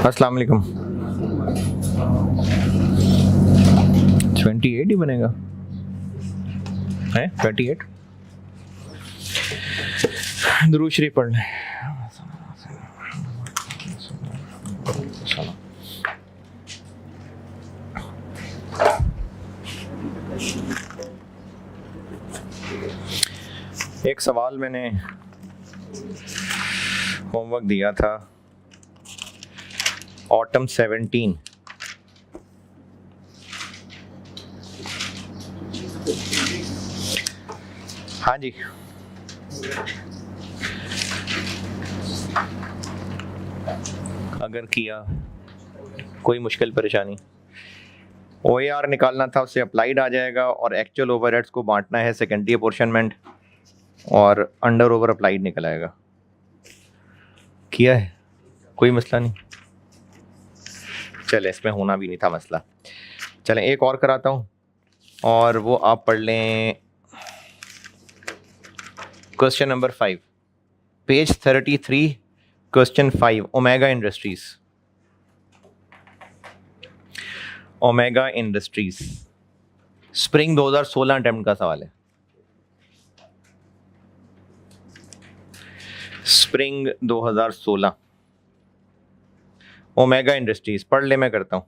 अस्सलाम वालेकुम। 28 ही बनेगा है 28। दुरूद शरीफ पढ़ लें। एक सवाल मैंने होमवर्क दिया था, ऑटम 17। हाँ जी, अगर किया कोई मुश्किल परेशानी, OAR निकालना था, उससे अप्लाइड आ जाएगा और एक्चुअल ओवरहेड्स को बांटना है सेकेंडरी अपोर्शनमेंट और अंडर ओवर अप्लाइड निकल आएगा। किया है, कोई मसला नहीं। चले, इसमें होना भी नहीं था मसला। चलें एक और कराता हूँ और वो आप पढ़ लें। Question number 5, page 33, question 5, omega industries. Omega industries spring 2016 attempt का सवाल है। स्प्रिंग 2016 ओमेगा इंडस्ट्रीज पढ़ ले, मैं करता हूँ।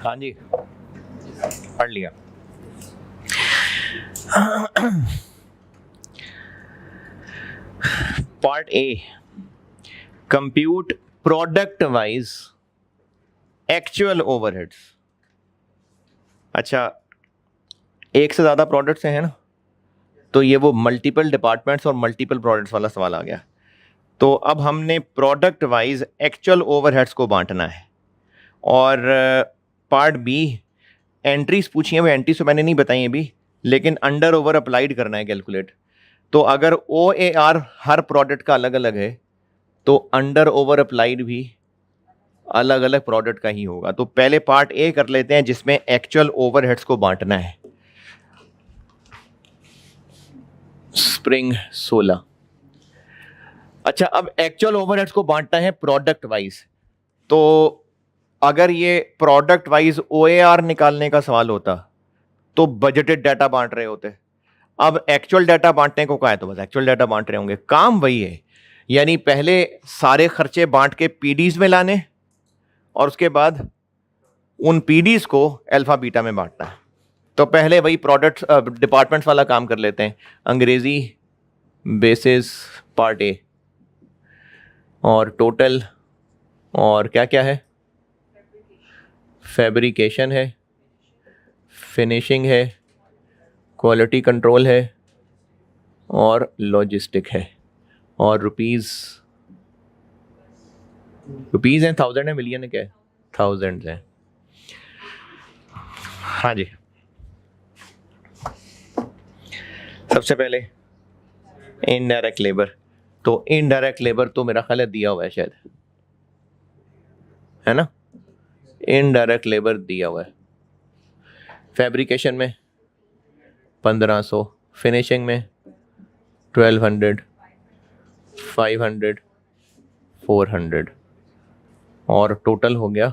हाँ जी, पढ़ लिया। Part A, compute product wise actual overheads. अच्छा, एक से ज़्यादा प्रोडक्ट्स हैं ना, तो ये वो मल्टीपल डिपार्टमेंट्स और मल्टीपल प्रोडक्ट्स वाला सवाल आ गया। तो अब हमने प्रोडक्ट वाइज एक्चुअल ओवरहेड्स को बांटना है। और पार्ट बी एंट्रीज पूछी हैं, वो एंट्रीज तो मैंने नहीं बताई अभी, लेकिन अंडर ओवर अप्लाइड करना है कैलकुलेट। तो अगर OAR हर प्रोडक्ट का अलग अलग है तो अंडर ओवर अप्लाइड भी अलग अलग प्रोडक्ट का ही होगा। तो पहले पार्ट ए कर लेते हैं जिसमें एक्चुअल ओवरहेड्स को बांटना है। स्प्रिंग 16। अच्छा, अब एक्चुअल ओवरहेड्स को बांटना है प्रोडक्ट वाइज। तो अगर ये प्रोडक्ट वाइज OAR निकालने का सवाल होता तो बजटेड डाटा बांट रहे होते। अब एक्चुअल डाटा बांटने को कहा है तो बस एक्चुअल डाटा बांट रहे होंगे। काम वही है, यानी पहले सारे खर्चे बांट के पीडीज में लाने और उसके बाद उन पीडीज को अल्फा बीटा में बांटना है। तो पहले वही प्रोडक्ट डिपार्टमेंट्स वाला काम कर लेते हैं। अंग्रेजी बेसिस पार्ट ए और टोटल और क्या क्या है, फैब्रिकेशन है, फिनिशिंग है, क्वालिटी कंट्रोल है और लॉजिस्टिक है। और रुपीज़ हैं, 1000 है, मिलियन है, क्या है, 1000 है। हाँ जी, सबसे पहले इनडायरेक्ट लेबर। तो इनडायरेक्ट लेबर तो मेरा ख्याल है दिया हुआ है शायद, है ना, इनडायरेक्ट लेबर दिया हुआ है। फैब्रिकेशन में 1500, फिनिशिंग में 1200, 500, 400 और टोटल हो गया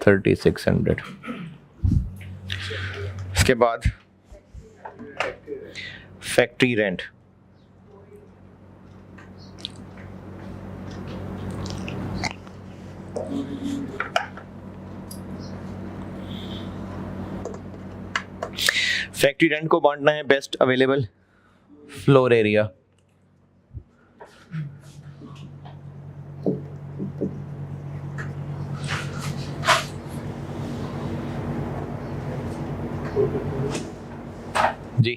3600। इसके बाद फैक्ट्री रेंट। फैक्ट्री रेंट को बांटना है बेस्ट अवेलेबल फ्लोर एरिया। जी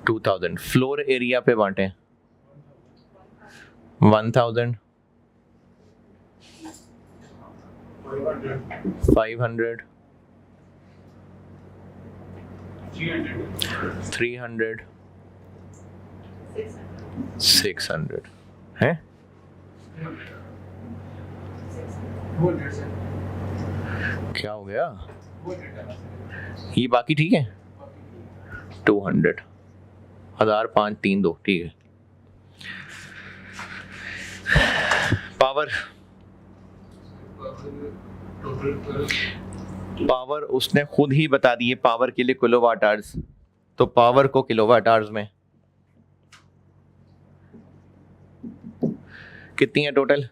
2000 फ्लोर एरिया पे बांटे। 1000, 500, 300, 600 है। क्या हो गया, ये बाकी ठीक है। 200, 1000, 5, 3, 2, ठीक है। पावर उसने खुद ही बता दिए, पावर के लिए किलोवाट आवर्स। तो पावर को किलोवाट आवर्स में कितनी है टोटल,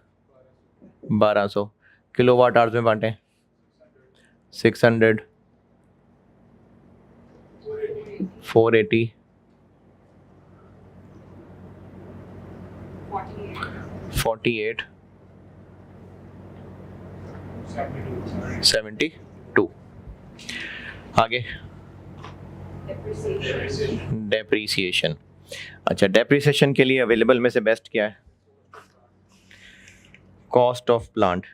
1200। किलोवाट आवर्स में बांटे 600, 480, 48, 72। आगे डेप्रीसिएशन। अच्छा, डेप्रीसिएशन के लिए अवेलेबल में से बेस्ट क्या है, कॉस्ट ऑफ प्लांट।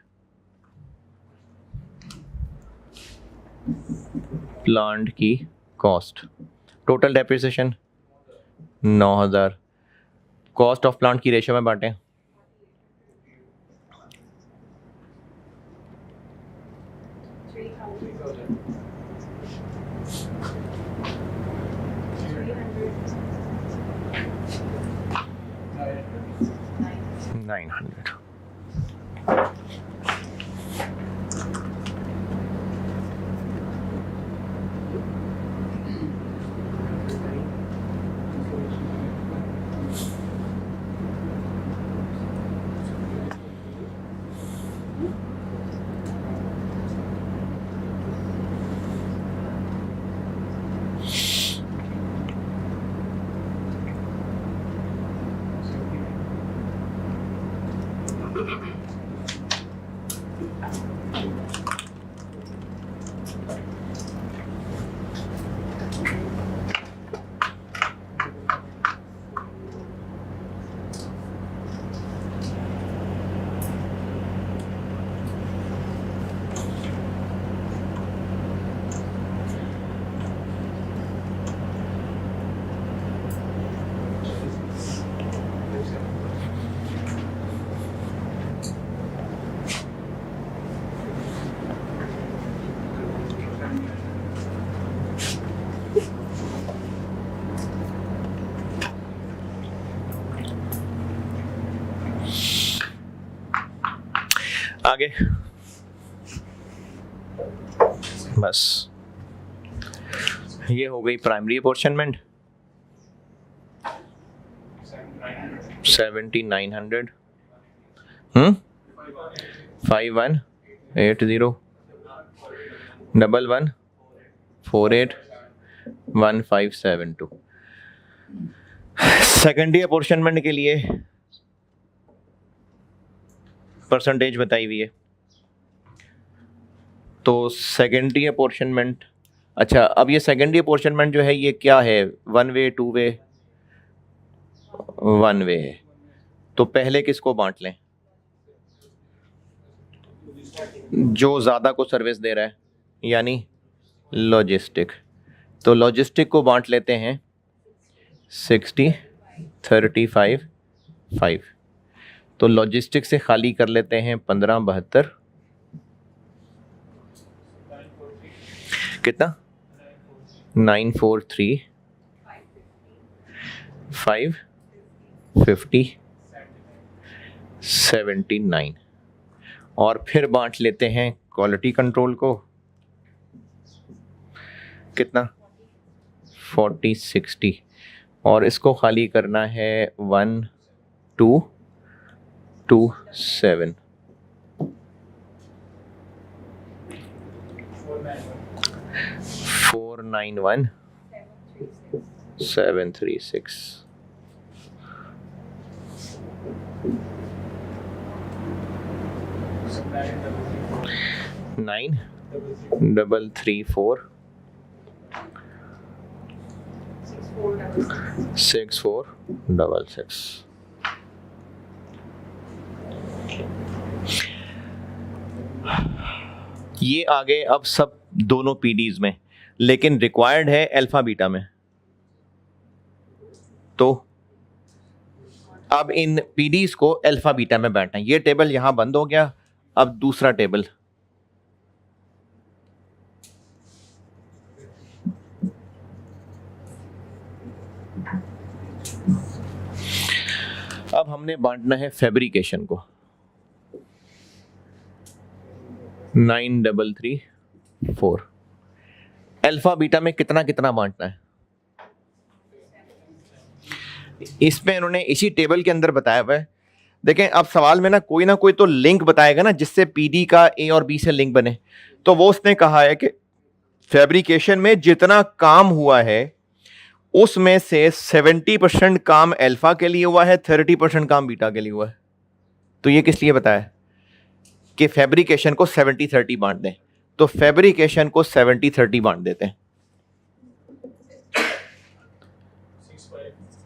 प्लांट की cost, total depreciation 9000। Cost of plant की रेशियो में बांटें 900। आगे बस ये हो गई प्राइमरी अपॉर्चनमेंट 7900 5180 1148 1572। सेकेंडरी अपॉर्चनमेंट के लिए परसेंटेज बताई हुई है। तो सेकेंडरी अपॉर्चनमेंट, अच्छा अब ये सेकेंडरी अपॉर्चनमेंट जो है ये क्या है, 1 वे 2 वे 1 वे है। तो पहले किसको बांट लें, जो ज़्यादा को सर्विस दे रहा है, यानी लॉजिस्टिक। तो लॉजिस्टिक को बांट लेते हैं 60 35 5। तो लॉजिस्टिक से खाली कर लेते हैं 15 72, कितना 943 550 79। और फिर बांट लेते हैं क्वालिटी कंट्रोल को, कितना 40 60। और इसको खाली करना है 1 2 2 7। 491 736। 9334 6466। ये आ गए अब सब दोनों पीडीज में, लेकिन रिक्वायर्ड है अल्फा बीटा में। तो अब इन पीडीज को अल्फा बीटा में बैठना है। ये टेबल यहां बंद हो गया, अब दूसरा टेबल अब हमने बांटना है फैब्रिकेशन को 9334। अल्फा बीटा में कितना कितना बांटना है, इसमें इन्होंने इसी टेबल के अंदर बताया हुआ है। देखें अब सवाल में ना कोई तो लिंक बताएगा ना जिससे पीडी का ए और बी से लिंक बने। तो वो उसने कहा है कि फैब्रिकेशन में जितना काम हुआ है उसमें से 70% काम अल्फा के लिए हुआ है, 30% काम बीटा के लिए हुआ है। तो ये किस लिए बताया कि फैब्रिकेशन को 70-30 बांट दें। तो फैब्रिकेशन को 70-30 बांट देते हैं।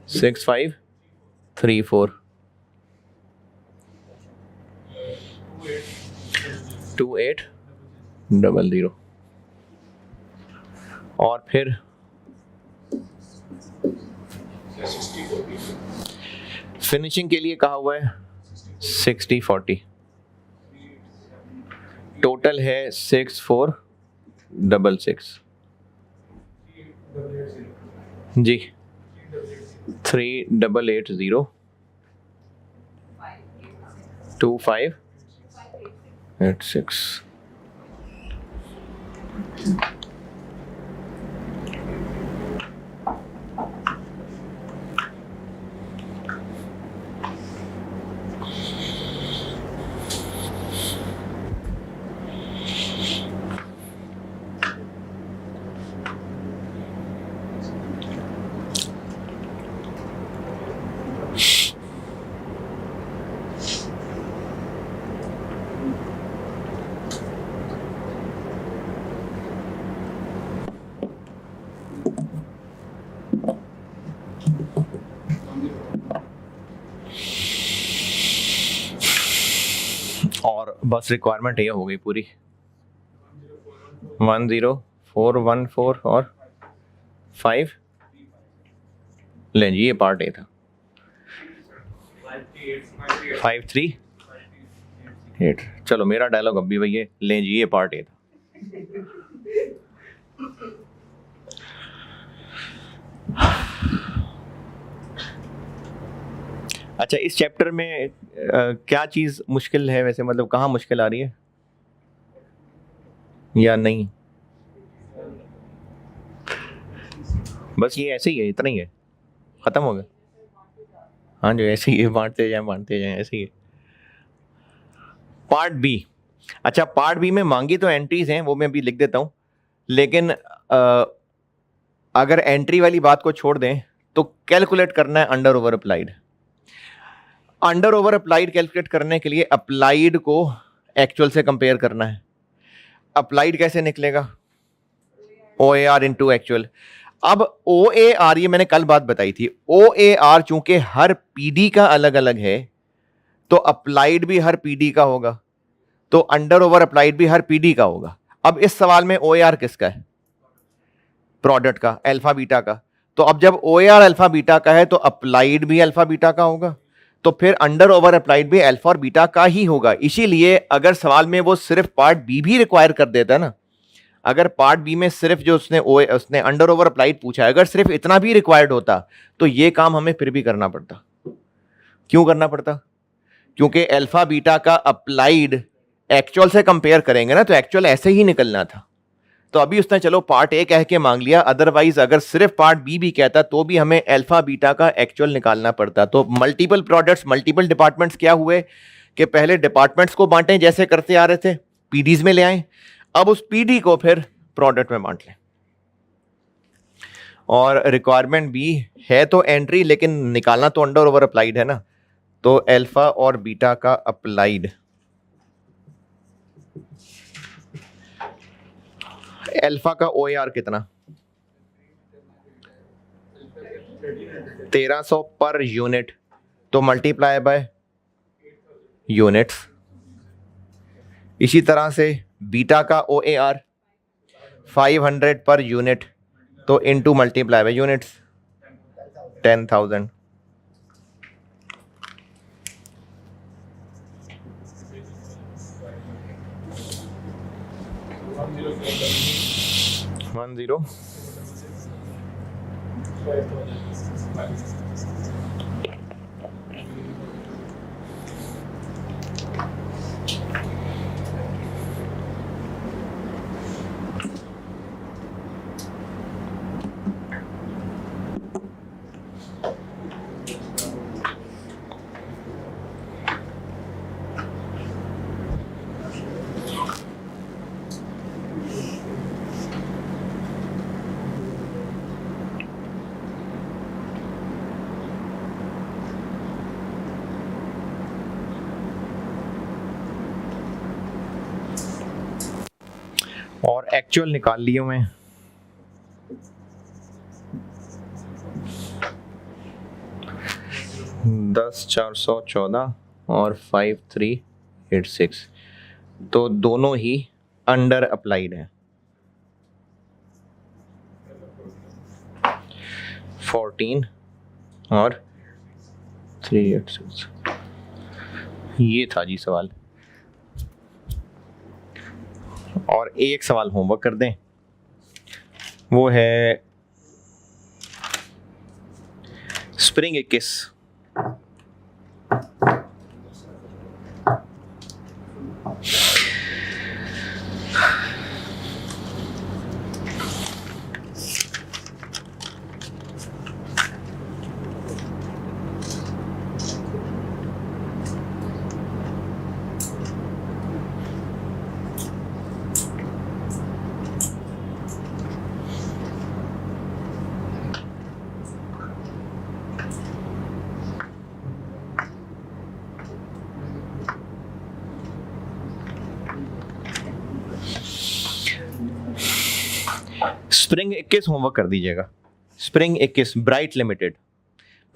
6534 2800। और फिर फिनिशिंग के लिए कहा हुआ है 60-40। टोटल है 6466 जी। 3880 2586। और बस रिक्वायरमेंट ये हो गई पूरी। 10414 और 5 लें जी, ये पार्ट ए था। 538। चलो मेरा डायलॉग अब भी वही है, लें जी ये पार्ट ए था। अच्छा, इस चैप्टर में क्या चीज़ मुश्किल है वैसे, मतलब कहाँ मुश्किल आ रही है या नहीं? बस ये ऐसे ही है, इतना ही है, ख़त्म हो गया। हाँ जो ऐसे ही है, बांटते जाएं ऐसे ही है। Part B. अच्छा, पार्ट बी में मांगी तो एंट्रीज हैं, वो मैं अभी लिख देता हूँ, लेकिन अगर एंट्री वाली बात को छोड़ दें तो कैलकुलेट करना है under over applied. Under over applied calculate करने के लिए अप्लाइड को एक्चुअल से कंपेयर करना है। अप्लाइड कैसे निकलेगा? ओ ए आर इंटू एक्चुअल। अब ओ ए आर, ये मैंने कल बात बताई थी, ओ ए आर चूंकि हर पीडी का अलग अलग है तो अप्लाइड भी हर पीडी का होगा, तो अंडर ओवर अप्लाइड भी हर पीडी का होगा। अब इस सवाल में ओ ए आर किसका है? प्रोडक्ट का, अल्फा बीटा का। तो अब जब ओ ए आर अल्फा बीटा का है तो अप्लाइड भी अल्फा बीटा का होगा, तो फिर अंडर ओवर अप्लाइड भी अल्फा और बीटा का ही होगा। इसीलिए अगर सवाल में वो सिर्फ पार्ट बी भी रिक्वायर कर देता ना, अगर पार्ट बी में सिर्फ जो उसने अंडर ओवर अप्लाइड पूछा है, अगर सिर्फ इतना भी रिक्वायर्ड होता तो ये काम हमें फिर भी करना पड़ता। क्यों करना पड़ता? क्योंकि अल्फा बीटा का अप्लाइड एक्चुअल से कंपेयर करेंगे ना, तो एक्चुअल ऐसे ही निकलना था। तो अभी उसने चलो पार्ट ए कह के मांग लिया, अदरवाइज अगर सिर्फ पार्ट बी भी कहता तो भी हमें अल्फा बीटा का एक्चुअल निकालना पड़ता। तो मल्टीपल प्रोडक्ट्स, मल्टीपल डिपार्टमेंट्स क्या हुए कि पहले डिपार्टमेंट्स को बांटें जैसे करते आ रहे थे, पीडीज में ले आए, अब उस पीडी को फिर प्रोडक्ट में बांट लें। और रिक्वायरमेंट भी है तो एंट्री, लेकिन निकालना तो अंडर ओवर अप्लाइड है ना, तो अल्फा और बीटा का अप्लाइड। अल्फा का ओ ए आर कितना? 1300 पर यूनिट, तो मल्टीप्लाई बाय यूनिट्स। इसी तरह से बीटा का ओ ए आर 500 पर यूनिट, तो into multiply by units 10,000। One zero और एक्चुअल निकाल लिए मैं। दस 414 और 5386, तो दोनों ही अंडर अप्लाइड है। 14 और 386, ये था जी सवाल। और एक सवाल होमवर्क कर दें, वो है स्प्रिंग 21। स्प्रिंग 21 होमवर्क कर दीजिएगा। स्प्रिंग 21 ब्राइट लिमिटेड,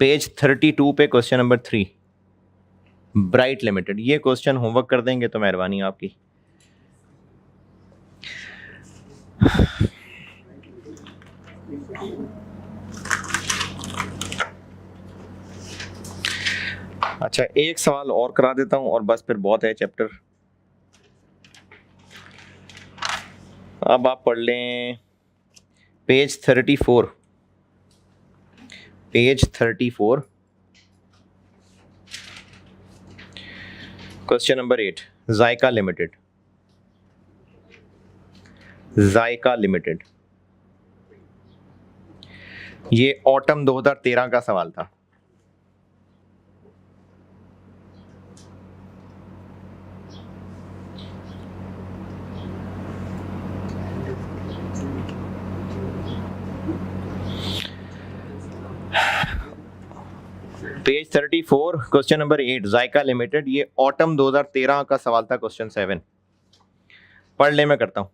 पेज 32 पे क्वेश्चन नंबर 3, ब्राइट लिमिटेड। ये क्वेश्चन होमवर्क कर देंगे तो मेहरबानी आपकी। अच्छा, एक सवाल और करा देता हूं और बस फिर बहुत है चैप्टर। अब आप पढ़ लें पेज 34, पेज 34 क्वेश्चन नंबर 8, जायका लिमिटेड। जायका लिमिटेड, ये ऑटम 2013 का सवाल था। पेज 34, क्वेश्चन नंबर 8, जायका लिमिटेड, ये ऑटम 2013 का सवाल था। क्वेश्चन 7 पढ़ ले, मैं करता हूं।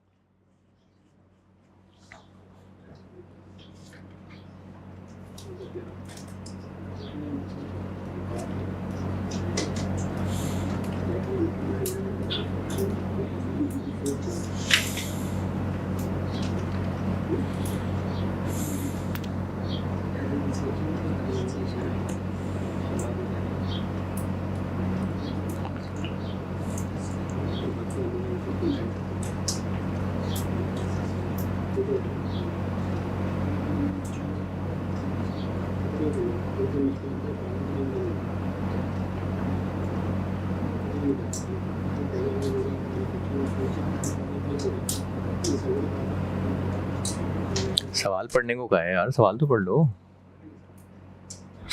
सवाल पढ़ने को कहा है यार, सवाल तो पढ़ लो।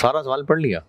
सारा सवाल पढ़ लिया?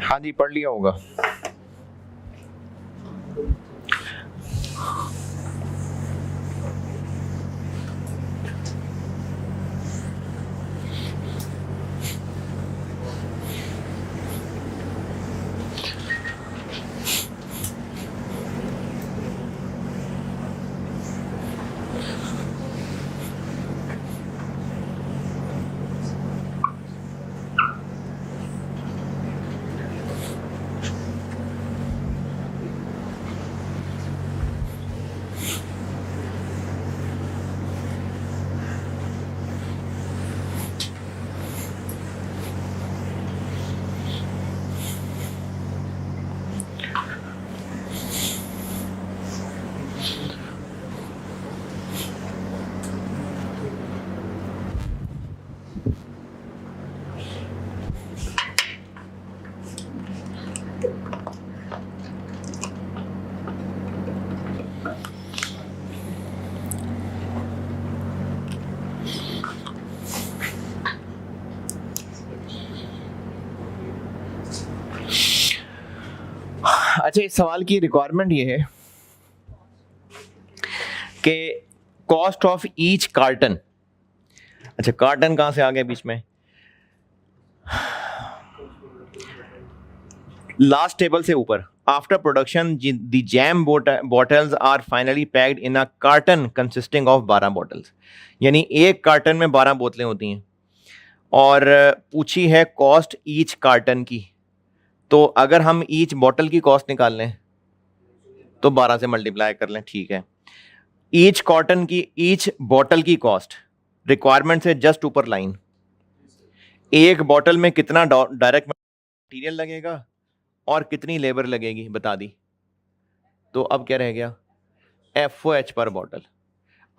हाँ जी, पढ़ लिया होगा। अच्छा, इस सवाल की रिक्वायरमेंट ये है कि कॉस्ट ऑफ ईच कार्टन, अच्छा कार्टन कहां से आ गया बीच में, लास्ट टेबल से ऊपर, after production the jam bottles are finally packed in a carton consisting of 12 bottles, यानी एक कार्टन में 12 बोतलें होती हैं और पूछी है कॉस्ट ईच कार्टन की। तो अगर हम ईच बॉटल की कॉस्ट निकाल लें तो 12 से मल्टीप्लाई कर लें, ठीक है। ईच कॉटन की, ईच बॉटल की कॉस्ट रिक्वायरमेंट से जस्ट ऊपर लाइन, एक बॉटल में कितना डायरेक्ट मटेरियल लगेगा और कितनी लेबर लगेगी बता दी। तो अब क्या रह गया, FOH पर बॉटल।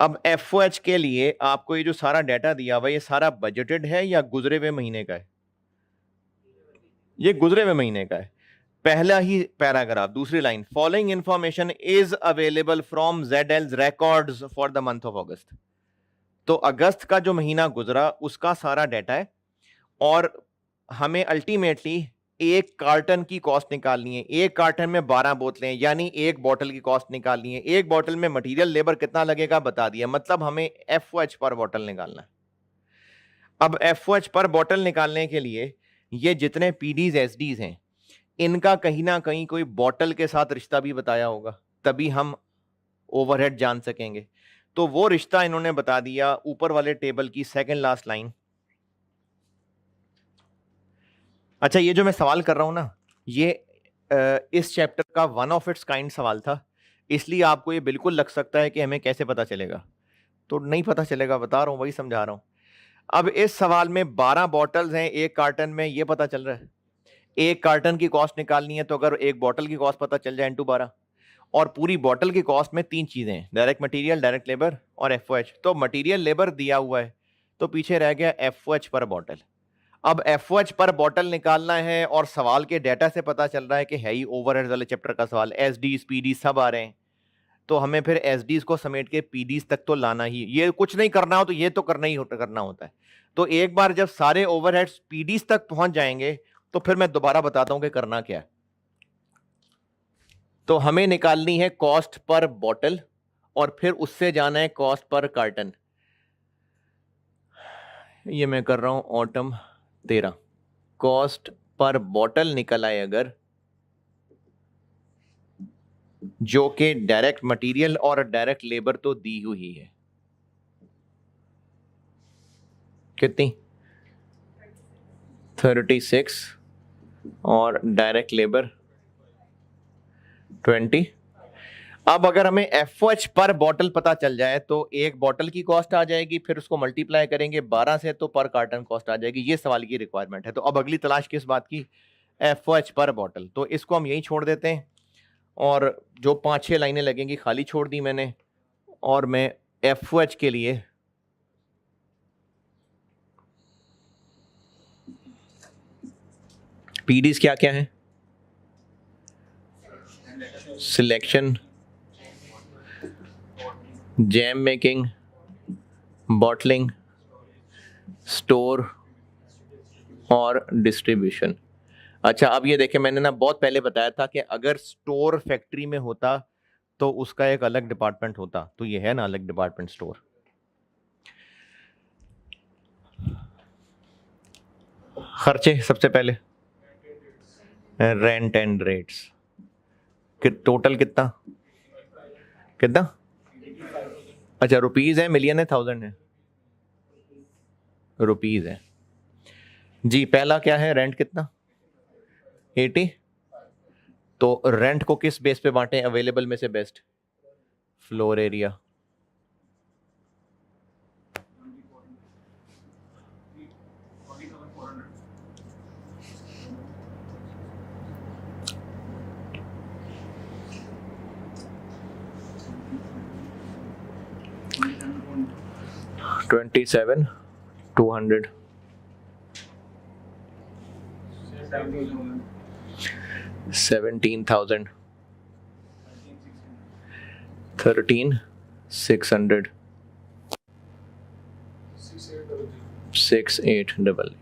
अब FOH के लिए आपको ये जो सारा डाटा दिया हुआ ये सारा बजटेड है या गुजरे हुए महीने का है? ये गुजरे हुए महीने का है। पहला ही पैराग्राफ दूसरी line, following information is available from ZL's records for the month of अगस्त। तो अगस्त का जो महीना गुजरा उसका सारा डाटा है और हमें अल्टीमेटली एक कार्टन की कॉस्ट निकालनी है। एक कार्टन में 12 बोतलें, यानी एक बॉटल की कॉस्ट निकालनी है। एक बॉटल में मटेरियल लेबर कितना लगेगा बता दिया, मतलब हमें FOH पर बॉटल निकालना है। अब FOH पर बॉटल निकालने के लिए ये जितने PDs SDs हैं इनका कहीं ना कहीं कोई बॉटल के साथ रिश्ता भी बताया होगा, तभी हम ओवरहेड जान सकेंगे। तो वो रिश्ता इन्होंने बता दिया ऊपर वाले टेबल की सेकंड लास्ट लाइन। अच्छा, ये जो मैं सवाल कर रहा हूं ना, ये इस चैप्टर का वन ऑफ इट्स काइंड सवाल था, इसलिए आपको ये बिल्कुल लग सकता है कि हमें कैसे पता चलेगा, तो नहीं पता चलेगा, बता रहा हूं, वही समझा रहा हूं। अब इस सवाल में 12 बॉटल्स हैं एक कार्टन में, ये पता चल रहा है। एक कार्टन की कॉस्ट निकालनी है, तो अगर एक बॉटल की कॉस्ट पता चल जाए इंटू 12, और पूरी बॉटल की कॉस्ट में 3 चीजें हैं, डायरेक्ट मटेरियल, डायरेक्ट लेबर और FOH। तो मटेरियल लेबर दिया हुआ है तो पीछे रह गया FOH पर बॉटल। अब FOH पर बॉटल निकालना है और सवाल के डाटा से पता चल रहा है कि है ही ओवरहेड्स वाले चैप्टर का सवाल, SDs PD सब आ रहे हैं, तो हमें फिर SDs को समेट के PDs तक तो लाना ही, ये कुछ नहीं करना हो तो ये तो करना ही करना होता है। तो एक बार जब सारे ओवरहेड्स PDs तक पहुंच जाएंगे तो फिर मैं दोबारा बताता हूं कि करना क्या है। तो हमें निकालनी है कॉस्ट पर बॉटल और फिर उससे जाना है कॉस्ट पर कार्टन। ये मैं कर रहा हूं ऑटम 13, कॉस्ट पर बॉटल निकल आए अगर, जो कि डायरेक्ट मटेरियल और डायरेक्ट लेबर तो दी हुई है, कितनी 36 और डायरेक्ट लेबर 20। अब अगर हमें FOH पर बॉटल पता चल जाए तो एक बॉटल की कॉस्ट आ जाएगी, फिर उसको मल्टीप्लाई करेंगे 12 से तो पर कार्टन कॉस्ट आ जाएगी। ये सवाल की रिक्वायरमेंट है। तो अब अगली तलाश किस बात की, FOH पर बॉटल। तो इसको हम यही छोड़ देते हैं और जो 5-6 लाइनें लगेंगी खाली छोड़ दी मैंने, और मैं FOH के लिए PDs क्या क्या है, selection, jam making, bottling, store और डिस्ट्रीब्यूशन। अच्छा, अब ये देखें, मैंने ना बहुत पहले बताया था कि अगर स्टोर फैक्ट्री में होता तो उसका एक अलग डिपार्टमेंट होता, तो ये है ना अलग डिपार्टमेंट स्टोर। खर्चे सबसे पहले, रेंट एंड रेट्स, कि टोटल कितना कितना, अच्छा रुपीज है, मिलियन है, थाउजेंड है, रुपीज है जी। पहला क्या है, रेंट कितना 80, तो रेंट को किस बेस पे बांटे, अवेलेबल में से बेस्ट, फ्लोर एरिया। $27,200, 17,000, 13,600, 6,800।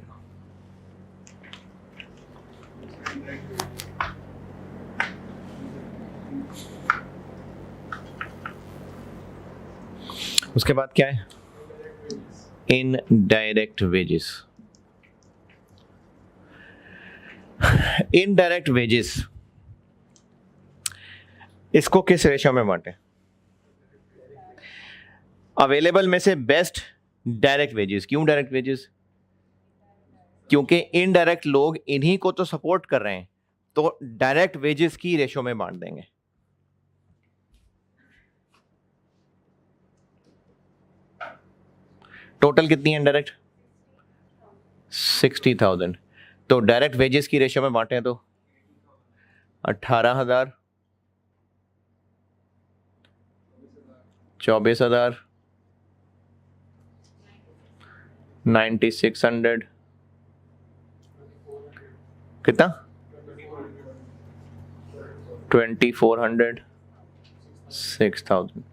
उसके बाद क्या है, इनडायरेक्ट वेजेस। इनडायरेक्ट वेजेस इसको किस रेशियो में बांटे? अवेलेबल में से बेस्ट डायरेक्ट वेजेस। क्यों डायरेक्ट वेजेस? क्योंकि इनडायरेक्ट लोग इन्हीं को तो सपोर्ट कर रहे हैं, तो डायरेक्ट वेजेस की रेशियो में बांट देंगे। टोटल कितनी है इनडायरेक्ट? 60,000। तो डायरेक्ट वेजेस की रेशियो में बांटे तो 18,000, 24,000, 9600, कितना? 2400, 6000।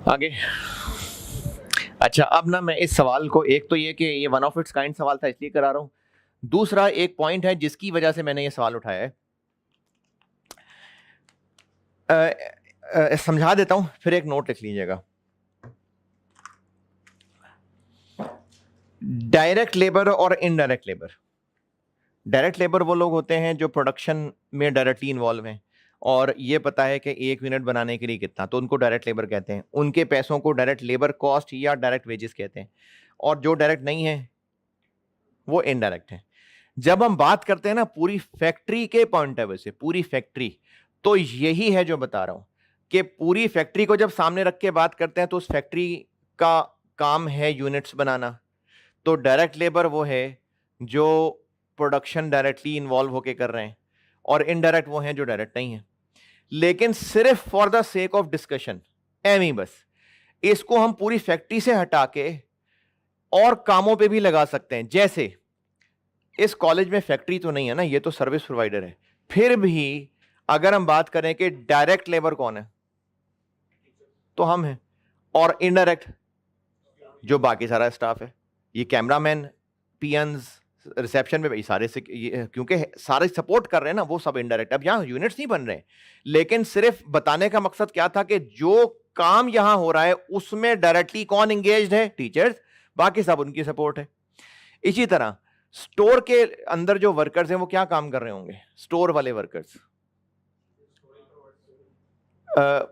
आगे। अच्छा, अब ना मैं इस सवाल को, एक तो ये कि ये वन ऑफ इट्स काइंड सवाल था इसलिए करा रहा हूं, दूसरा एक पॉइंट है जिसकी वजह से मैंने ये सवाल उठाया है। समझा देता हूं, फिर एक नोट लिख लीजिएगा। डायरेक्ट लेबर और इनडायरेक्ट लेबर। डायरेक्ट लेबर वो लोग होते हैं जो प्रोडक्शन में डायरेक्टली इन्वॉल्व हैं और ये पता है कि 1 यूनिट बनाने के लिए कितना, तो उनको डायरेक्ट लेबर कहते हैं। उनके पैसों को डायरेक्ट लेबर कॉस्ट या डायरेक्ट वेजेस कहते हैं। और जो डायरेक्ट नहीं है वो इनडायरेक्ट है। जब हम बात करते हैं ना पूरी फैक्ट्री के पॉइंट ऑफ व्यू से, पूरी फैक्ट्री, तो यही है जो बता रहा हूं कि पूरी फैक्ट्री को जब सामने रख के बात करते हैं तो उस फैक्ट्री का काम है यूनिट्स बनाना। तो डायरेक्ट लेबर वो है जो प्रोडक्शन डायरेक्टली इन्वॉल्व होके कर रहे हैं, और इनडायरेक्ट वो हैं जो डायरेक्ट नहीं है। लेकिन सिर्फ for the sake of discussion, एमी बस, इसको हम पूरी फैक्ट्री से हटा के और कामों पे भी लगा सकते हैं। जैसे इस कॉलेज में फैक्ट्री तो नहीं है ना, ये तो सर्विस प्रोवाइडर है, फिर भी अगर हम बात करें कि डायरेक्ट लेबर कौन है, तो हम हैं, और इनडायरेक्ट जो बाकी सारा स्टाफ है, ये कैमरामैन, पियंस, रिसेप्शन में, सारे से, क्योंकि सारे सपोर्ट कर रहे हैं ना, वो सब इनडायरेक्ट। अब यहां यूनिट्स नहीं बन रहे, लेकिन सिर्फ बताने का मकसद क्या था कि जो काम यहां हो रहा है उसमें डायरेक्टली कौन एंगेज्ड है? टीचर्स, बाकी सब उनकी सपोर्ट है। इसी तरह स्टोर के अंदर जो वर्कर्स हैं वो क्या काम कर रहे होंगे? स्टोर वाले वर्कर्स,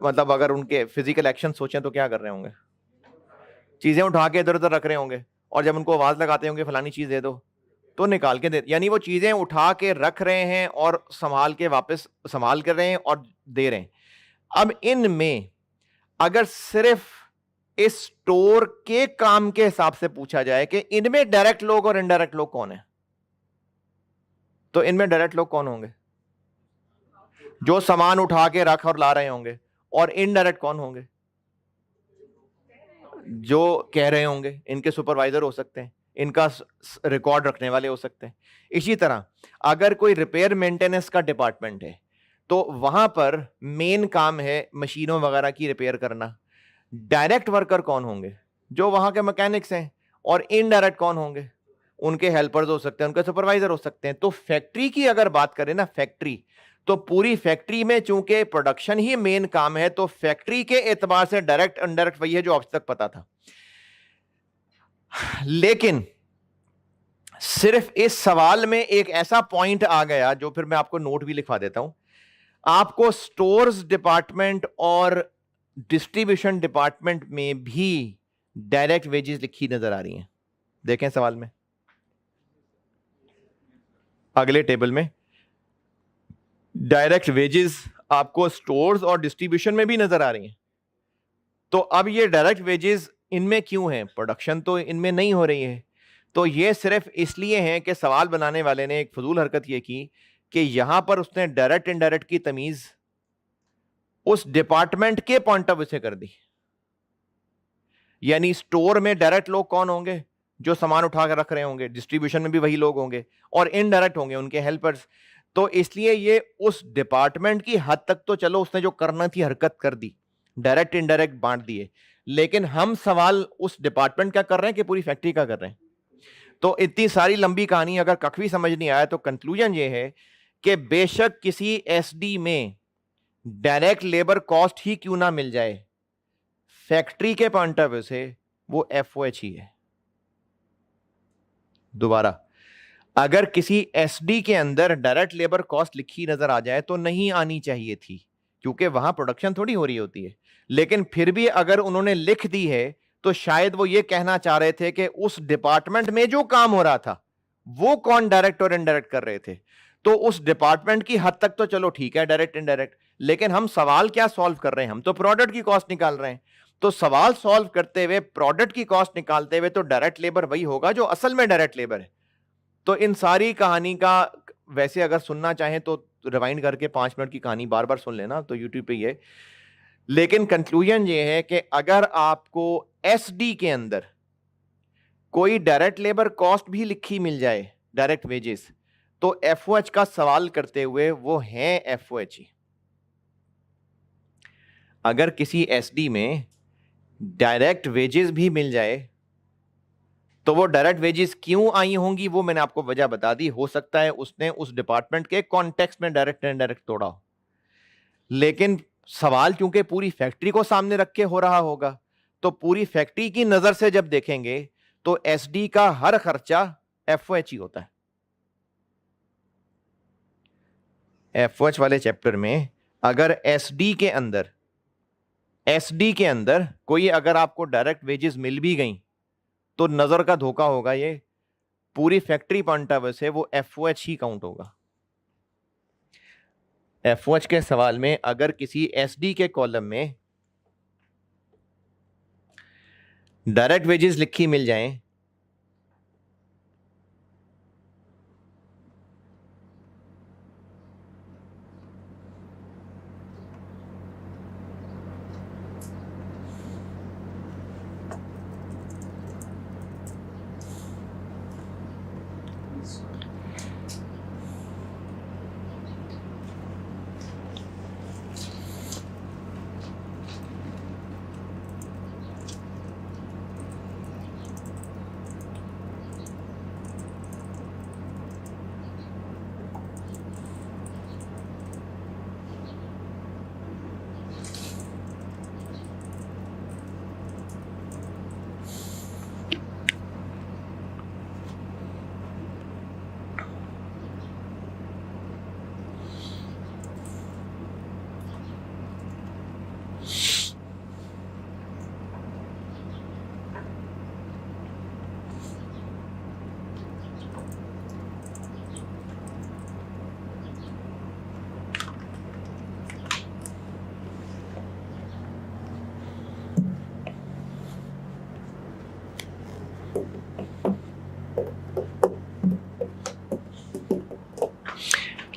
मतलब अगर उनके फिजिकल एक्शन सोचें तो क्या कर रहे होंगे? चीजें उठा के इधर उधर रख रहे होंगे, और जब उनको आवाज लगाते होंगे फलानी चीज दे दो, तो निकाल के दे, यानी वो चीजें उठा के रख रहे हैं और संभाल के वापस संभाल कर रहे हैं और दे रहे हैं। अब इनमें अगर सिर्फ इस स्टोर के काम के हिसाब से पूछा जाए कि इनमें डायरेक्ट लोग और इनडायरेक्ट लोग कौन है, तो इनमें डायरेक्ट लोग कौन होंगे? जो सामान उठा के रख और ला रहे होंगे। और इनडायरेक्ट कौन होंगे? जो कह रहे होंगे, इनके सुपरवाइजर हो सकते हैं, इनका रिकॉर्ड रखने वाले हो सकते हैं। इसी तरह अगर कोई रिपेयर मेंटेनेंस का डिपार्टमेंट है तो वहां पर मेन काम है मशीनों वगैरह की रिपेयर करना। डायरेक्ट वर्कर कौन होंगे? जो वहां के मैकेनिक्स हैं। और इनडायरेक्ट कौन होंगे? उनके हेल्पर्स हो सकते हैं, उनके सुपरवाइजर हो सकते हैं। तो फैक्ट्री की अगर बात करें ना, फैक्ट्री, तो पूरी फैक्ट्री में चूंकि प्रोडक्शन ही मेन काम है, तो फैक्ट्री के एतबार से डायरेक्ट इनडायरेक्ट वही है जो अब तक पता था। लेकिन सिर्फ इस सवाल में एक ऐसा पॉइंट आ गया, जो फिर मैं आपको नोट भी लिखवा देता हूं, आपको स्टोर्स डिपार्टमेंट और डिस्ट्रीब्यूशन डिपार्टमेंट में भी डायरेक्ट वेजेस लिखी नजर आ रही हैं। देखें सवाल में, अगले टेबल में डायरेक्ट वेजेस आपको स्टोर्स और डिस्ट्रीब्यूशन में भी नजर आ रही हैं। तो अब ये डायरेक्ट वेजेस इनमें क्यों हैं? प्रोडक्शन तो इनमें नहीं हो रही है। तो ये सिर्फ इसलिए है कि सवाल बनाने वाले ने एक फजूल हरकत ये की कि यहां पर उसने डायरेक्ट इनडायरेक्ट की तमीज उस डिपार्टमेंट के पॉइंट ऑफ व्यू से कर दी। यानी स्टोर में डायरेक्ट लोग कौन होंगे? जो सामान उठा कर रख रहे होंगे। डिस्ट्रीब्यूशन में भी वही लोग होंगे और इनडायरेक्ट होंगे उनके हेल्पर्स। तो इसलिए ये उस डिपार्टमेंट की हद तक तो चलो उसने जो करना थी हरकत कर दी, डायरेक्ट इनडायरेक्ट बांट दिए, लेकिन हम सवाल उस डिपार्टमेंट का कर रहे हैं कि पूरी फैक्ट्री का कर रहे हैं। तो इतनी सारी लंबी कहानी अगर कख भी समझ नहीं आया तो कंक्लूजन ये है कि बेशक किसी एसडी में डायरेक्ट लेबर कॉस्ट ही क्यों ना मिल जाए, फैक्ट्री के पॉइंट ऑफ व्यू से वो एफओएच ही है। दोबारा, अगर किसी एसडी के अंदर डायरेक्ट लेबर कॉस्ट लिखी नजर आ जाए तो नहीं आनी चाहिए थी, क्योंकि वहां प्रोडक्शन थोड़ी हो रही होती है। लेकिन फिर भी अगर उन्होंने लिख दी है तो शायद वो ये कहना चाह रहे थे कि उस डिपार्टमेंट में जो काम हो रहा था वो कौन डायरेक्ट और इनडायरेक्ट कर रहे थे। तो उस डिपार्टमेंट की हद तक तो चलो ठीक है डायरेक्ट इनडायरेक्ट, लेकिन हम सवाल क्या सॉल्व कर रहे हैं? हम तो प्रोडक्ट की कॉस्ट निकाल रहे हैं। तो सवाल सॉल्व करते हुए प्रोडक्ट की कॉस्ट निकालते हुए तो डायरेक्ट लेबर वही होगा जो असल में डायरेक्ट लेबर है। तो इन सारी कहानी का वैसे अगर सुनना चाहें तो रिवाइंड करके 5 मिनट की कहानी बार बार सुन लेना, तो यूट्यूब पे ये। लेकिन कंक्लूजन ये है कि अगर आपको एसडी के अंदर कोई डायरेक्ट लेबर कॉस्ट भी लिखी मिल जाए, डायरेक्ट वेजेस, तो एफओएच का सवाल करते हुए वो है एफओएच ही। अगर किसी एसडी में डायरेक्ट वेजेस भी मिल जाए तो वो डायरेक्ट वेजेस क्यों आई होंगी वो मैंने आपको वजह बता दी। हो सकता है उसने उस डिपार्टमेंट के कॉन्टेक्स्ट में डायरेक्ट इनडायरेक्ट तोड़ा हो, लेकिन सवाल चूंकि पूरी फैक्ट्री को सामने रख के हो रहा होगा तो पूरी फैक्ट्री की नजर से जब देखेंगे तो एसडी का हर खर्चा एफओएच ही होता है। एफओएच वाले चैप्टर में अगर एसडी के अंदर कोई अगर आपको डायरेक्ट वेजेस मिल भी गई तो नजर का धोखा होगा, ये पूरी फैक्ट्री पॉइंट ऑफ व्यू से वो एफओएच ही काउंट होगा। एफओएच के सवाल में अगर किसी एसडी के कॉलम में डायरेक्ट वेजेस लिखी मिल जाएं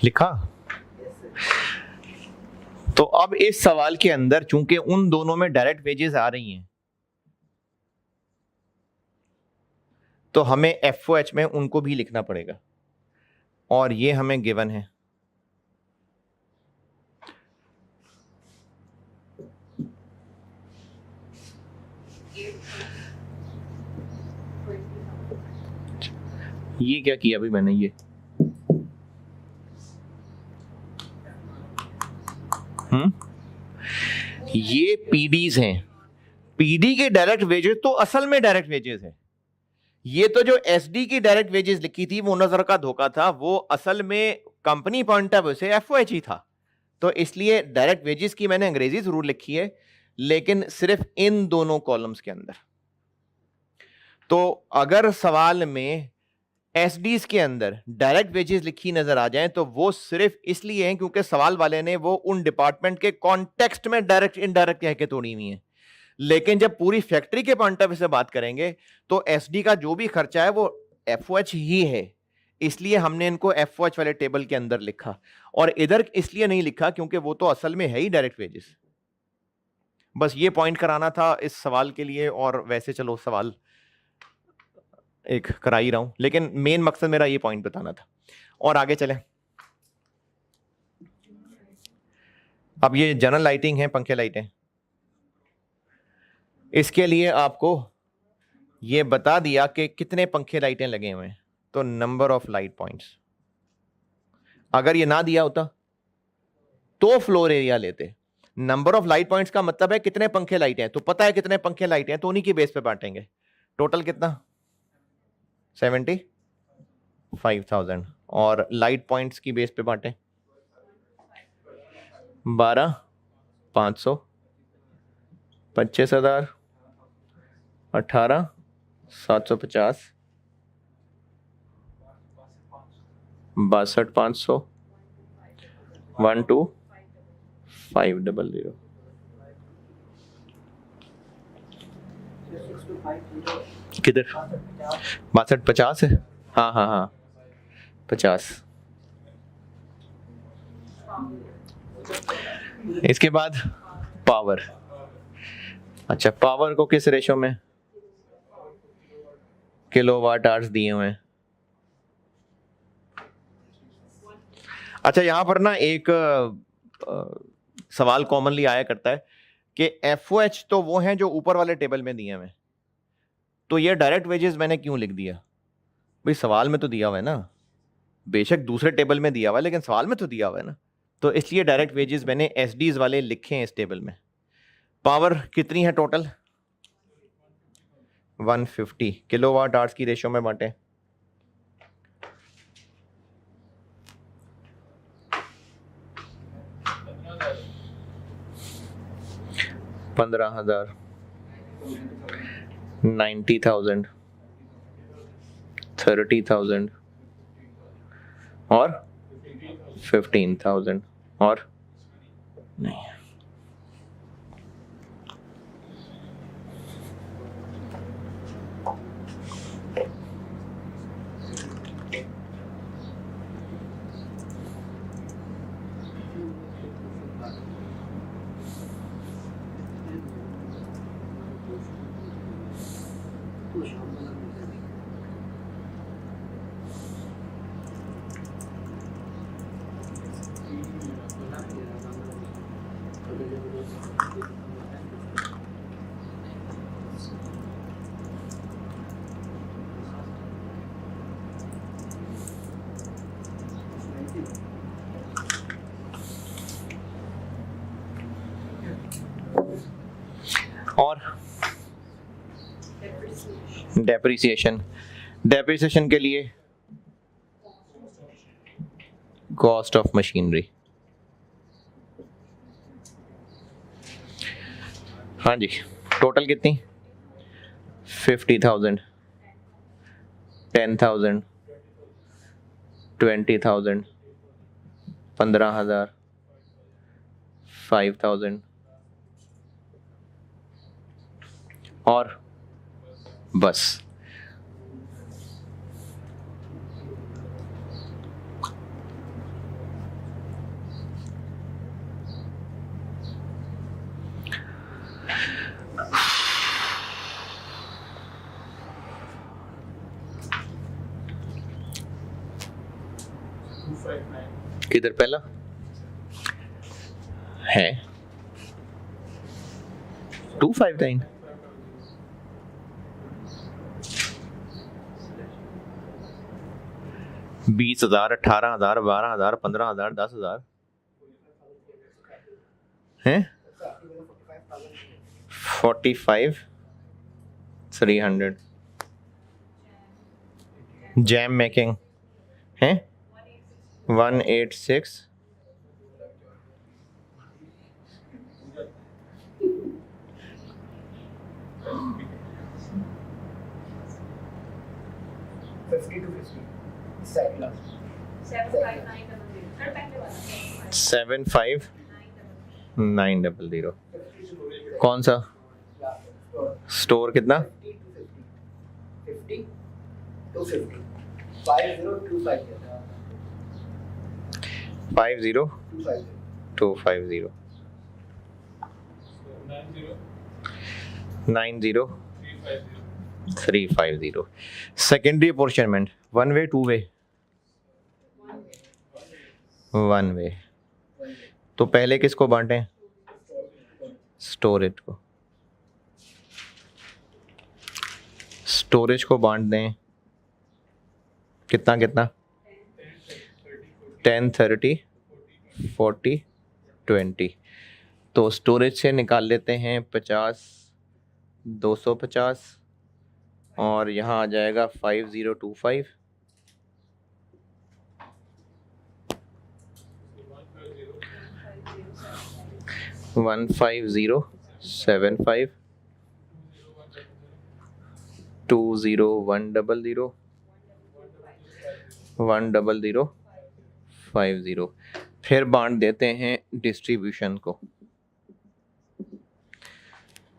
लिखा। तो अब इस सवाल के अंदर चूंकि उन दोनों में डायरेक्ट वेजेस आ रही हैं तो हमें एफओएच में उनको भी लिखना पड़ेगा और ये हमें गिवन है। ये क्या किया अभी मैंने, ये पीडीज हैं। पीडी के डायरेक्ट वेजेस तो असल में डायरेक्ट वेजेस है। ये तो जो एसडी की डायरेक्ट वेजेस लिखी थी वो नजर का धोखा था, वो असल में कंपनी पॉइंट ऑफ व्यू से एफओएच ही था। तो इसलिए डायरेक्ट वेजेस की मैंने अंग्रेजी जरूर लिखी है, लेकिन सिर्फ इन दोनों कॉलम्स के अंदर। तो अगर सवाल में एसडीज के अंदर डायरेक्ट वेजेस लिखी नजर आ जाए तो वो सिर्फ इसलिए है क्योंकि सवाल वाले ने वो उन डिपार्टमेंट के कॉन्टेक्स्ट में डायरेक्ट इनडायरेक्ट कह के तोड़ी हुई है। लेकिन जब पूरी फैक्ट्री के पॉइंट ऑफ व्यू से बात करेंगे तो एसडी का जो भी खर्चा है वो एफओएच ही है, इसलिए हमने इनको एफओएच वाले टेबल के अंदर लिखा। और इधर इसलिए नहीं लिखा क्योंकि वो तो असल में है ही डायरेक्ट वेजेस। बस ये पॉइंट कराना था इस सवाल के लिए, और वैसे चलो सवाल एक करा ही रहा हूं, लेकिन मेन मकसद मेरा ये पॉइंट बताना था। और आगे चलें। अब ये जनरल लाइटिंग है, पंखे लाइटें, इसके लिए आपको ये बता दिया कि कितने पंखे लाइटें लगे हुए हैं, तो नंबर ऑफ लाइट पॉइंट्स। अगर ये ना दिया होता तो फ्लोर एरिया लेते। नंबर ऑफ लाइट पॉइंट्स का मतलब है कितने पंखे लाइटें हैं, तो पता है कितने पंखे लाइटें हैं तो उन्हीं की बेस पे बांटेंगे। टोटल कितना, 75,000। और लाइट पॉइंट्स की बेस पे बांटे 12,500, 25,000, 18,750, 62,500, 12,500। किधर 62, 50 है? हाँ हाँ हाँ 50। इसके बाद पावर। अच्छा, पावर को किस रेशो में, किलोवाट आवर्स दिए हुए हैं। अच्छा, यहां पर ना एक सवाल कॉमनली आया करता है कि एफओएच तो वो हैं जो ऊपर वाले टेबल में दिए हुए हैं, तो ये डायरेक्ट वेजेस मैंने क्यों लिख दिया? भाई सवाल में तो दिया हुआ है ना, बेशक दूसरे टेबल में दिया हुआ है लेकिन सवाल में तो दिया हुआ है ना, तो इसलिए डायरेक्ट वेजेस मैंने एसडीज वाले लिखे हैं इस टेबल में। पावर कितनी है टोटल, 150 किलोवाट आवर्स की रेशियो में बांटे। $15,000, 90,000, 30,000 और 15,000 और नहीं। और डेप्रिसिएशन, डेप्रिसिएशन के लिए कॉस्ट ऑफ मशीनरी। हाँ जी, टोटल कितनी, 50,000, 10,000, 20,000, 15,000, 5,000 और बस। किधर पहला है 259, $20,000, 18,000, 12,000, 15,000, 10,000 हैं, 45,300। जैम मेकिंग है 186, 50 to 50. Second last. 75900। कौन सा स्टोर कितना? 50 to 50. 5025. 50250 90350। Secondary apportionment one way two way? One way. तो पहले किसको बांटें? स्टोरेज को। स्टोरेज को बांट दें कितना कितना? 10 30 40 20। तो स्टोरेज से निकाल लेते हैं 50 250 और यहाँ आ जाएगा 5025। 15075 20100 10050। फिर बांट देते हैं डिस्ट्रीब्यूशन को।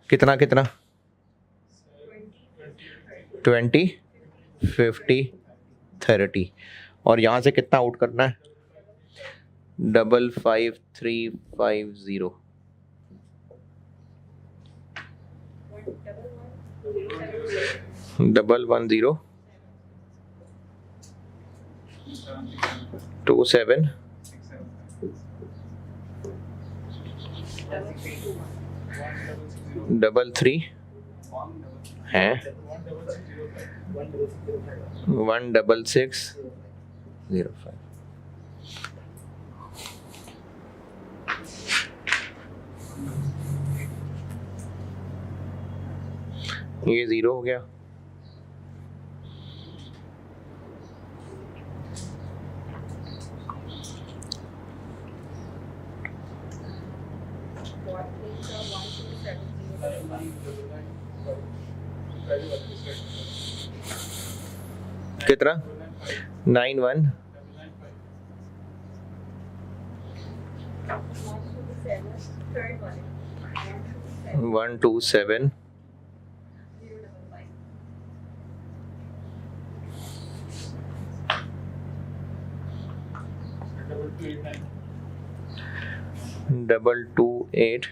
कितना कितना? 20 50 30। और यहाँ से कितना आउट करना है? 55350। 110 27 33 हैं 16605। ये 0 हो गया। कितना? 91 127 228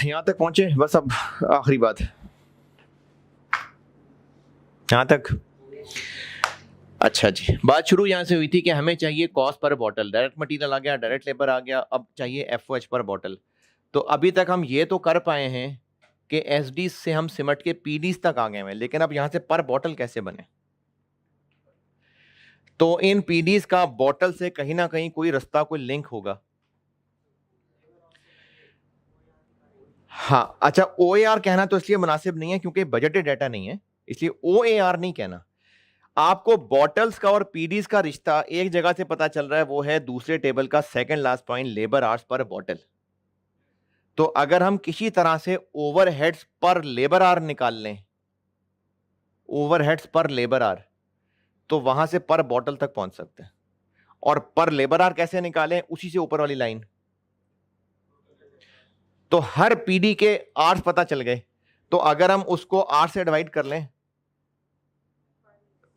यहाँ तक पहुंचे बस। अब आखिरी बात यहाँ तक। अच्छा जी, बात शुरू यहाँ से हुई थी कि हमें चाहिए cost per bottle, direct material आ गया, डायरेक्ट लेबर आ गया, अब चाहिए एफओएच पर बॉटल। तो अभी तक हम ये तो कर पाए हैं कि एसडी से हम सिमट के पीडीज तक आ गए हैं, लेकिन अब यहाँ से पर बॉटल कैसे बने? तो इन पीडीज का बॉटल से कहीं ना कहीं कोई रास्ता, कोई लिंक होगा। हाँ अच्छा, ओएआर कहना तो इसलिए मुनासिब नहीं है क्योंकि बजटेड डाटा नहीं है, इसलिए ओएआर नहीं कहना। आपको बॉटल्स का और पीडीज का रिश्ता एक जगह से पता चल रहा है, वो है दूसरे टेबल का second last point, labour hours per bottle. तो अगर हम किसी तरह से ओवरहेड्स पर लेबर आवर निकाल लें, ओवरहेड्स पर लेबर आवर, तो वहां से पर बॉटल तक पहुंच सकते हैं। और पर लेबर आवर कैसे निकालें, उसी से ऊपर वाली लाइन। तो हर पीडी के आवर्स पता चल गए, तो अगर हम उसको 8 से डिवाइड कर लें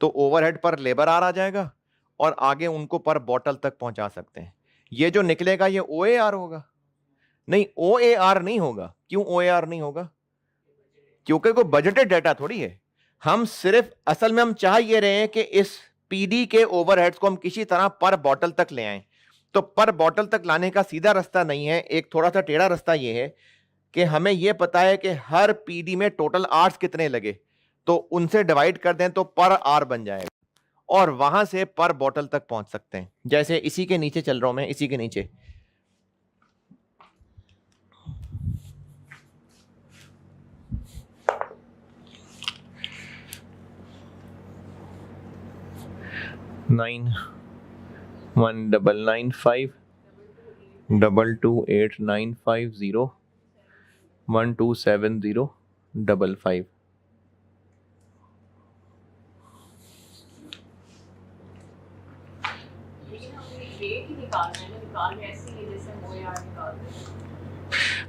तो ओवरहेड पर लेबर आवर आ जाएगा और आगे उनको पर बॉटल तक पहुंचा सकते हैं। ये जो निकलेगा ये ओएआर होगा। नहीं, ओएआर नहीं होगा। क्यों ओएआर नहीं होगा? क्योंकि कोई बजटेड डाटा थोड़ी है। हम सिर्फ असल में हम चाह ये रहे हैं कि इस पीडी के ओवरहेड्स को हम किसी तरह पर बॉटल तक ले आए। तो पर बॉटल तक लाने का सीधा रास्ता नहीं है, एक थोड़ा सा टेढ़ा रास्ता ये है कि हमें यह पता है कि हर पीडी में टोटल आवर्स कितने लगे, तो उनसे डिवाइड कर दें तो पर आवर बन जाएगा और वहां से पर बॉटल तक पहुंच सकते हैं। जैसे इसी के नीचे चल रहा हूं मैं, इसी के नीचे नाइन 1995 228950 127055।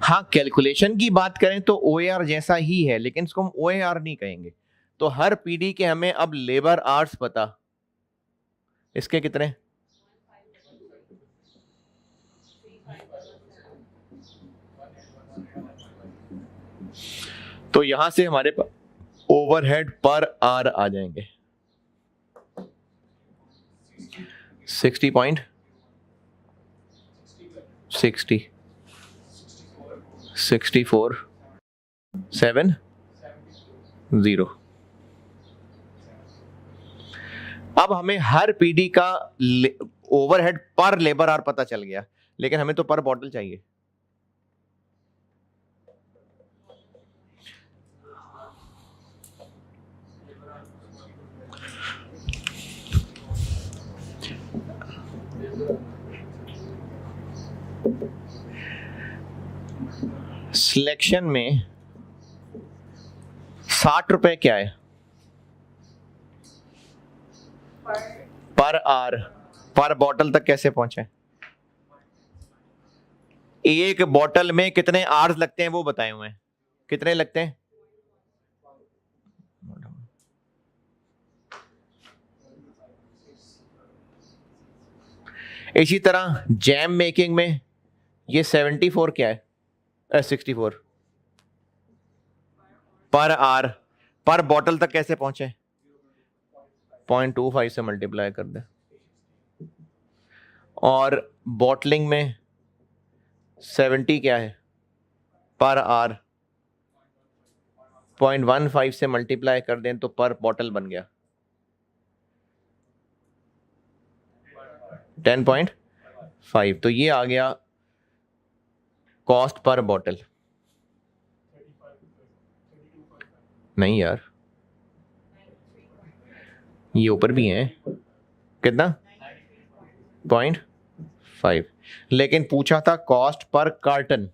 हाँ, कैलकुलेशन की बात करें तो ओएआर जैसा ही है, लेकिन इसको हम ओएआर नहीं कहेंगे। तो हर पीडी के हमें अब लेबर आवर्स पता, इसके कितने, तो यहां से हमारे पास ओवरहेड पर आवर आ जाएंगे 60.60 6470। अब हमें हर पीडी का ओवरहेड पर लेबर आवर पता चल गया, लेकिन हमें तो पर बॉटल चाहिए। सिलेक्शन में 60 रुपए क्या है पर आवर, पर बॉटल तक कैसे पहुंचे? एक बॉटल में कितने आवर्स लगते हैं वो बताए हुए हैं, कितने लगते हैं? इसी तरह जैम मेकिंग में ये 74 क्या है, 64 पर आवर, पर बॉटल तक कैसे पहुंचे? 0.25 से मल्टीप्लाई कर दे। और बॉटलिंग में 70 क्या है पर आवर, 0.15 से मल्टीप्लाई कर दें तो पर बॉटल बन गया 10.5। तो ये आ गया कॉस्ट पर बॉटल। नहीं यार, ये ऊपर भी है, कितना? 0.5, लेकिन पूछा था कॉस्ट पर कार्टन।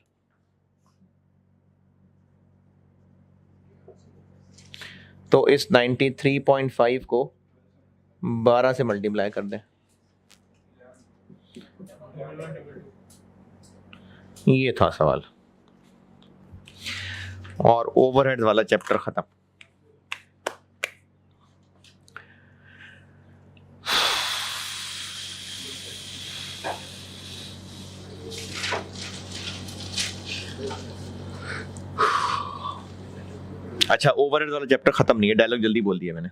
तो इस 93.5 को 12 से मल्टीप्लाई कर दें, ये था सवाल। और ओवरहेड्स वाला चैप्टर खत्म। अच्छा, ओवरहेड्स वाला चैप्टर खत्म नहीं है, डायलॉग जल्दी बोल दिया मैंने।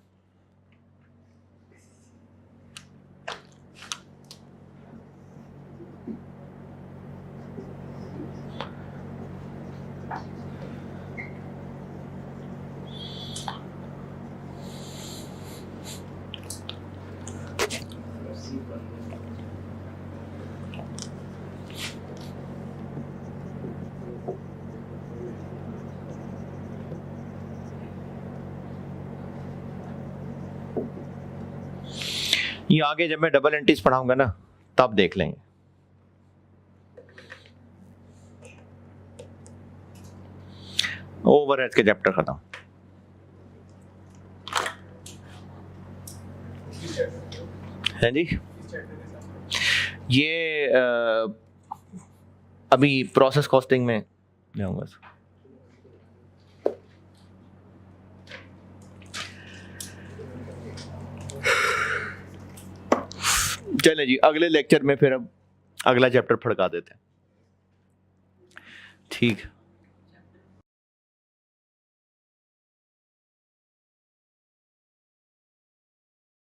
ये आगे जब मैं डबल एंट्रीज पढ़ाऊंगा ना तब देख लेंगे। ओवरहेड्स के चैप्टर खत्म। है जी, ये अभी प्रोसेस कॉस्टिंग में जाऊंगा। चले जी, अगले लेक्चर में फिर अब अगला चैप्टर फड़का देते हैं। ठीक।